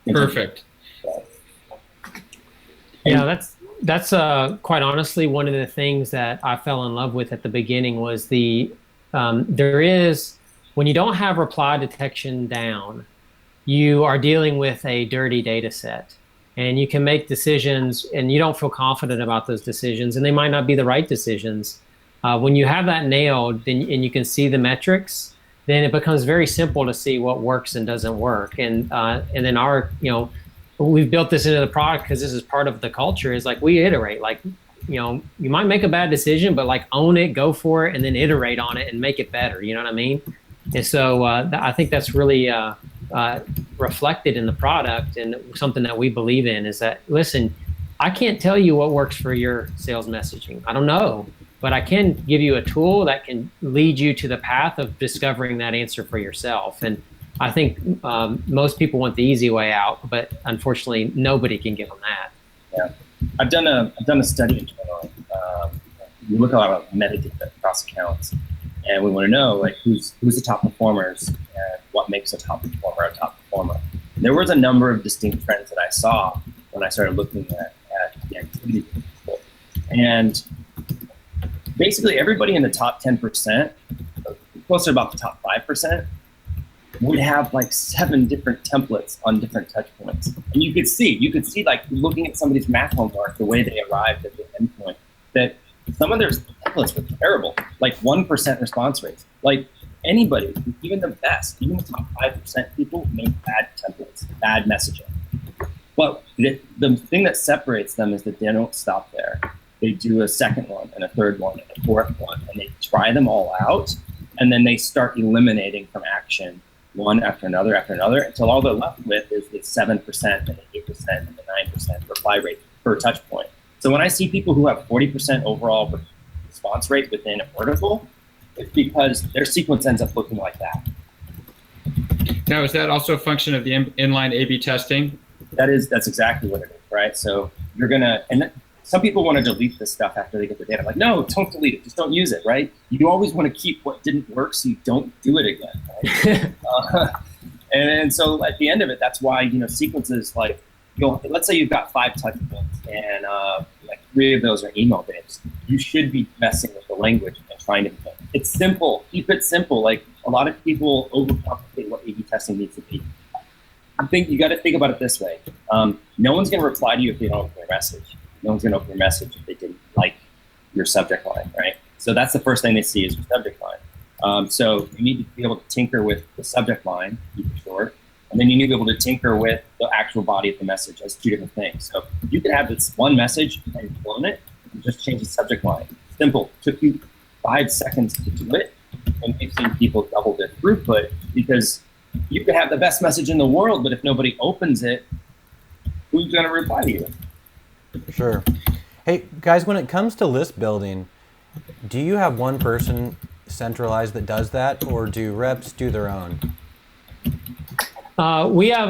Perfect.
Yeah, that's quite honestly one of the things that I fell in love with at the beginning was when you don't have reply detection down, you are dealing with a dirty data set, and you can make decisions and you don't feel confident about those decisions, and they might not be the right decisions. When you have that nailed and you can see the metrics, then it becomes very simple to see what works and doesn't work. And then we've built this into the product because this is part of the culture, is like we iterate. Like, you might make a bad decision, but like own it, go for it, and then iterate on it and make it better. You know what I mean? And so I think that's really reflected in the product, and something that we believe in is that, listen, I can't tell you what works for your sales messaging. I don't know. but I can give you a tool that can lead you to the path of discovering that answer for yourself. And I think most people want the easy way out, but unfortunately, nobody can give them that.
Yeah, I've done a study internally. We look at a lot of metadata across accounts, and we want to know like who's the top performers and what makes a top performer a top performer. There was a number of distinct trends that I saw when I started looking at the activity of people. And basically everybody in the top 10%, closer to about the top 5%, would have like 7 different templates on different touch points. And you could see like looking at somebody's math homework, the way they arrived at the endpoint, that some of their templates were terrible, like 1% response rates. Like anybody, even the best, even the top 5% people make bad templates, bad messaging. But the thing that separates them is that they don't stop there. They do a second one and a third one and a fourth one, and they try them all out, and then they start eliminating from action one after another until all they're left with is the 7% and the 8% and the 9% reply rate per touch point. So when I see people who have 40% overall response rate within a vertical, it's because their sequence ends up looking like that.
Now, is that also a function of the inline A/B testing?
That's exactly what it is, right? So you're gonna, and some people want to delete this stuff after they get the data. Like, no, don't delete it, just don't use it, right? You always want to keep what didn't work so you don't do it again, right? And so at the end of it, that's why, sequences like, let's say you've got 5 touch points and like 3 of those are email based. You should be messing with the language and trying to, it's simple, keep it simple. Like a lot of people overcomplicate what A/B testing needs to be. I think you got to think about it this way. No one's going to reply to you if they don't open your message. No one's going to open your message if they didn't like your subject line, right? So that's the first thing they see is your subject line. So you need to be able to tinker with the subject line, keep it short, and then you need to be able to tinker with the actual body of the message as 2 different things. So you could have this one message and clone it and just change the subject line. Simple. Took you 5 seconds to do it, and we've seen people double their throughput because you could have the best message in the world, but if nobody opens it, who's going to reply to you?
Sure. Hey, guys, when it comes to list building, do you have one person centralized that does that, or do reps do their own?
We have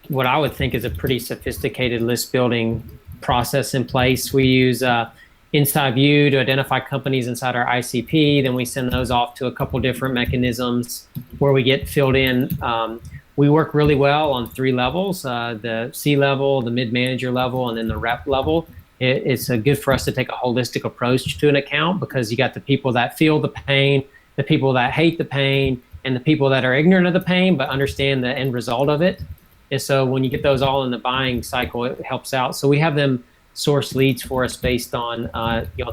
what I would think is a pretty sophisticated list building process in place. We use Inside View to identify companies inside our ICP. Then we send those off to a couple different mechanisms where we get filled in. We work really well on 3 levels, the C level, the mid-manager level, and then the rep level. It's good for us to take a holistic approach to an account because you got the people that feel the pain, the people that hate the pain, and the people that are ignorant of the pain but understand the end result of it. And so when you get those all in the buying cycle, it helps out. So we have them source leads for us based on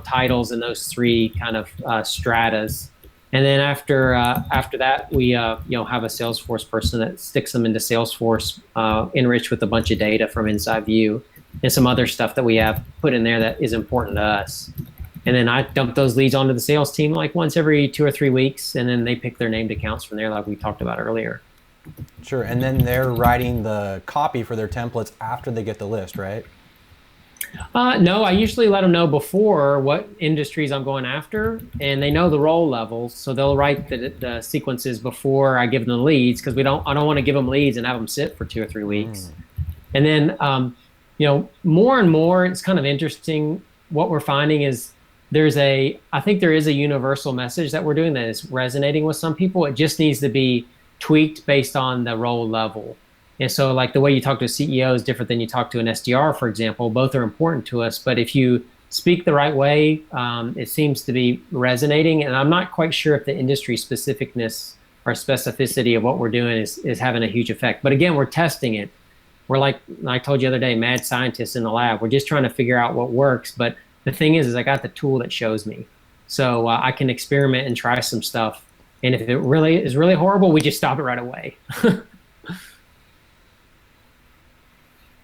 titles and those 3 kind of stratas. And then after that, we have a Salesforce person that sticks them into Salesforce, enriched with a bunch of data from Inside View and some other stuff that we have put in there that is important to us. And then I dump those leads onto the sales team like once every 2 or 3 weeks, and then they pick their named accounts from there, like we talked about earlier.
Sure, and then they're writing the copy for their templates after they get the list, right?
No, I usually let them know before what industries I'm going after, and they know the role levels, so they'll write the sequences before I give them the leads because I don't want to give them leads and have them sit for 2 or 3 weeks. And then, more and more, it's kind of interesting. What we're finding is I think there is a universal message that we're doing that is resonating with some people. It just needs to be tweaked based on the role level. And so like the way you talk to a CEO is different than you talk to an SDR, for example. Both are important to us, but if you speak the right way, it seems to be resonating. And I'm not quite sure if the industry specificness or specificity of what we're doing is having a huge effect. But again, we're testing it. We're like I told you the other day, mad scientists in the lab. We're just trying to figure out what works. But the thing is I got the tool that shows me. So I can experiment and try some stuff. And if it really is really horrible, we just stop it right away.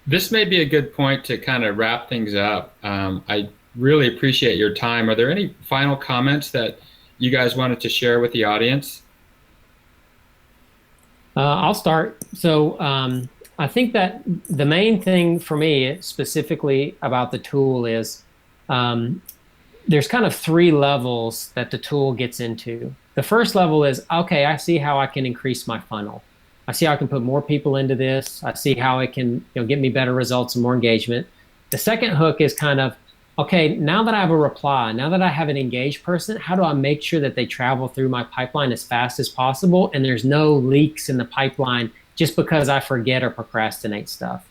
This may be a good point to kind of wrap things up. I really appreciate your time. Are there any final comments that you guys wanted to share with the audience?
I'll start. So I think that the main thing for me specifically about the tool is there's kind of three levels that the tool gets into. The first level is, okay, I see how I can increase my funnel. I see how I can put more people into this. I see how it can, get me better results and more engagement. The second hook is kind of, okay, now that I have a reply, now that I have an engaged person, how do I make sure that they travel through my pipeline as fast as possible and there's no leaks in the pipeline just because I forget or procrastinate stuff?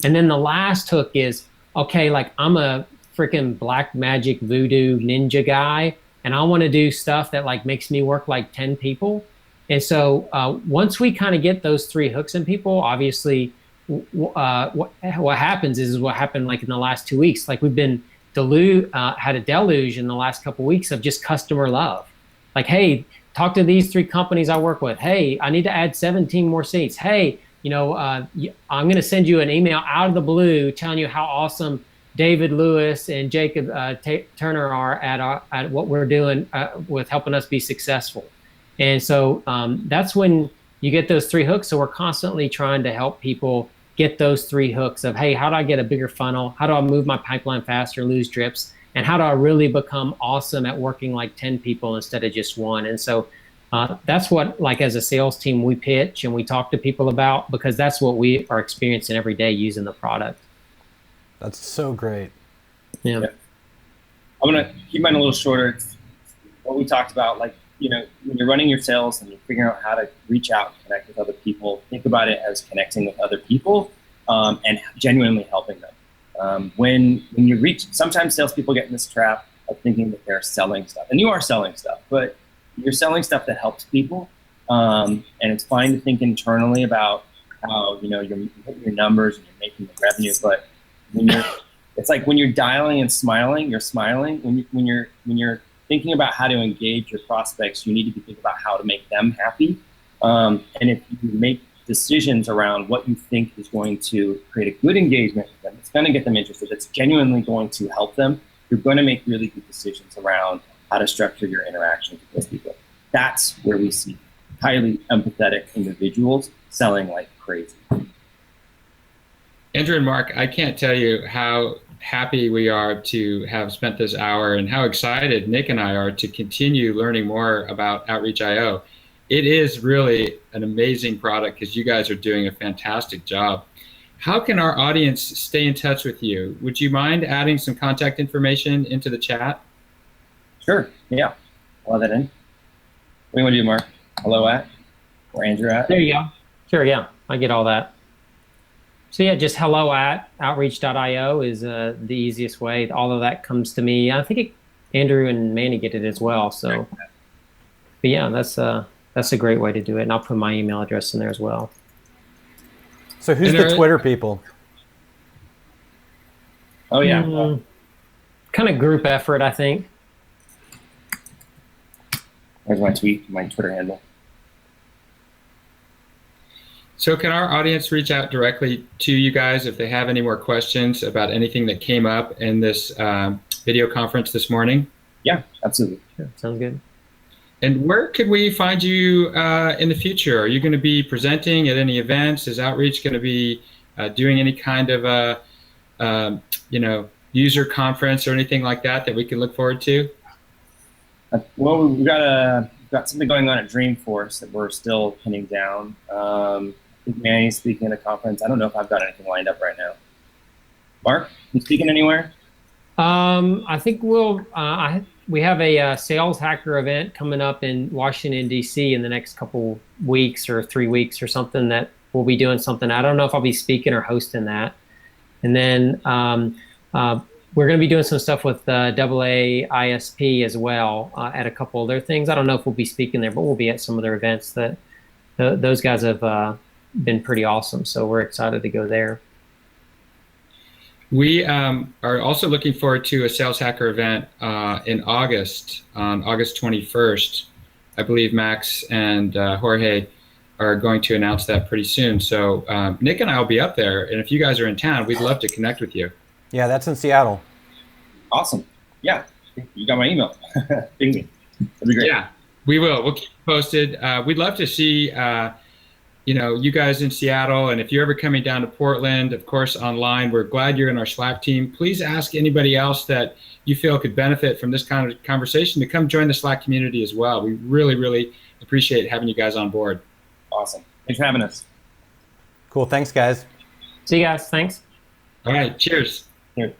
And then the last hook is, okay, like I'm a freaking black magic voodoo ninja guy, and I want to do stuff that like makes me work like 10 people. And so once we kind of get those three hooks in people, obviously what happens is what happened like in the last 2 weeks. Like we've been had a deluge in the last couple of weeks of just customer love. Like, hey, talk to these three companies I work with. Hey, I need to add 17 more seats. Hey, I'm going to send you an email out of the blue telling you how awesome David Lewis and Jacob Turner are at what we're doing with helping us be successful. And so that's when you get those three hooks. So we're constantly trying to help people get those three hooks of, hey, how do I get a bigger funnel? How do I move my pipeline faster, lose drips? And how do I really become awesome at working like 10 people instead of just one? And so that's what, like as a sales team, we pitch and we talk to people about, because that's what we are experiencing every day using the product.
That's so great.
Yeah.
I'm going to keep mine a little shorter. It's what we talked about, like, when you're running your sales and you're figuring out how to reach out and connect with other people, think about it as connecting with other people and genuinely helping them. When you reach, sometimes salespeople get in this trap of thinking that they're selling stuff, and you are selling stuff, but you're selling stuff that helps people. And it's fine to think internally about how, you're hitting your numbers and you're making the revenue, but it's like when you're dialing and smiling, you're smiling. When you're thinking about how to engage your prospects, you need to be thinking about how to make them happy. And if you make decisions around what you think is going to create a good engagement with them, it's going to get them interested, it's genuinely going to help them, you're going to make really good decisions around how to structure your interactions with those people. That's where we see highly empathetic individuals selling like crazy.
Andrew and Mark, I can't tell you how happy we are to have spent this hour and how excited Nick and I are to continue learning more about Outreach.io. It is really an amazing product because you guys are doing a fantastic job. How can our audience stay in touch with you? Would you mind adding some contact information into the chat?Ure,
yeah. I'll add that in. What do you want to do, Mark? Hello at? Or Andrew at?
There you go. Sure, yeah. I get all that. So yeah, just hello at outreach.io is the easiest way. All of that comes to me. I think Andrew and Manny get it as well. So, but yeah, that's a great way to do it. And I'll put my email address in there as well.
So who's the Twitter people?
Oh yeah.
Kind of group effort, I think.
There's my Twitter handle.
So can our audience reach out directly to you guys if they have any more questions about anything that came up in this video conference this morning?
Yeah, absolutely.
Sure. Sounds good.
And where could we find you in the future? Are you going to be presenting at any events? Is Outreach going to be doing any kind of user conference or anything like that we can look forward to?
Well, we've got something going on at Dreamforce that we're still pinning down. I think Manny's speaking at a conference. I don't know if I've got anything lined up right now. Mark, you speaking anywhere?
I think we have a sales hacker event coming up in Washington, D.C. in the next couple weeks or 3 weeks or something that we'll be doing something. I don't know if I'll be speaking or hosting that. And then we're going to be doing some stuff with AAISP as well at a couple other things. I don't know if we'll be speaking there, but we'll be at some of their events that those guys have been pretty awesome. So we're excited to go there.
We are also looking forward to a Sales Hacker event in August, on August 21st. I believe Max and Jorge are going to announce that pretty soon. So Nick and I will be up there. And if you guys are in town, we'd love to connect with you.
Yeah, that's in Seattle.
Awesome. Yeah, you got my email. Ping me. That'd be great.
Yeah, we will. We'll keep you posted. We'd love to see you guys in Seattle, and if you're ever coming down to Portland, of course, online, we're glad you're in our Slack team. Please ask anybody else that you feel could benefit from this kind of conversation to come join the Slack community as well. We really, really appreciate having you guys on board.
Awesome. Thanks for having us.
Cool. Thanks, guys.
See you guys. Thanks.
All right. Cheers.
Here.